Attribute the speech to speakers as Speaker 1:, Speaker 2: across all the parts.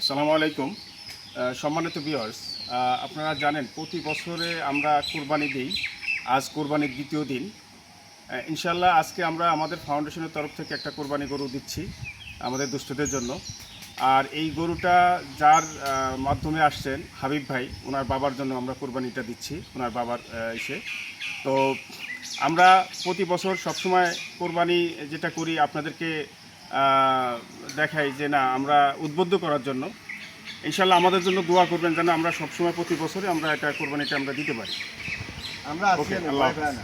Speaker 1: আসসালামু আলাইকুম। সম্মানিত ভিউয়ার্স, আপনারা জানেন প্রতি বছরে আমরা কোরবানি দিই। আজ কোরবানির দ্বিতীয় দিন। ইনশাল্লাহ আজকে আমরা আমাদের ফাউন্ডেশনের তরফ থেকে একটা কোরবানি গরু দিচ্ছি আমাদের দুস্থদের জন্য। আর এই গরুটা যার মাধ্যমে আসছেন হাবিব ভাই, ওনার বাবার জন্য আমরা কোরবানিটা দিচ্ছি, ওনার বাবার এসে। তো আমরা প্রতি বছর সবসময় কোরবানি যেটা করি আপনাদেরকে দেখাই যে না, আমরা উদ্বুদ্ধ করার জন্য। ইনশাল্লাহ আমাদের জন্য দোয়া করবেন যেন আমরা সবসময় প্রতি বছরে আমরা এটা কোরবানিটা আমরা দিতে পারি।
Speaker 2: আমরা
Speaker 1: ওকে, আল্লাহ হাফেজ।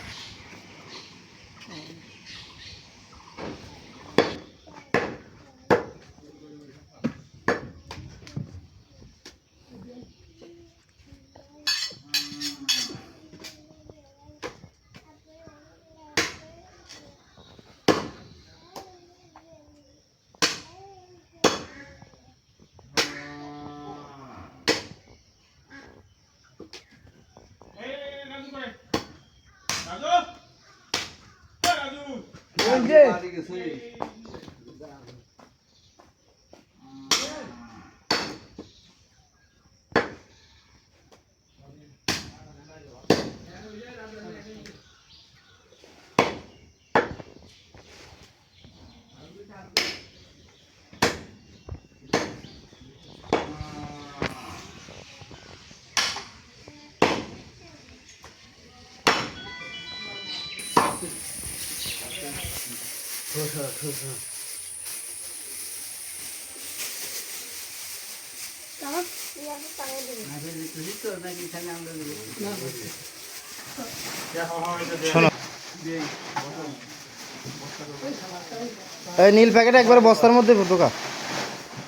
Speaker 3: এই নীল প্যাকেট একবার বস্তার মধ্যে ঢোকা,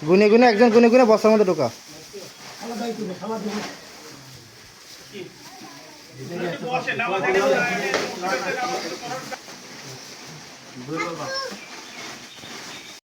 Speaker 3: গুনে গুনে একজন গুনে গুনে বস্তার মধ্যে ঢোকা।
Speaker 1: বসে নামাজ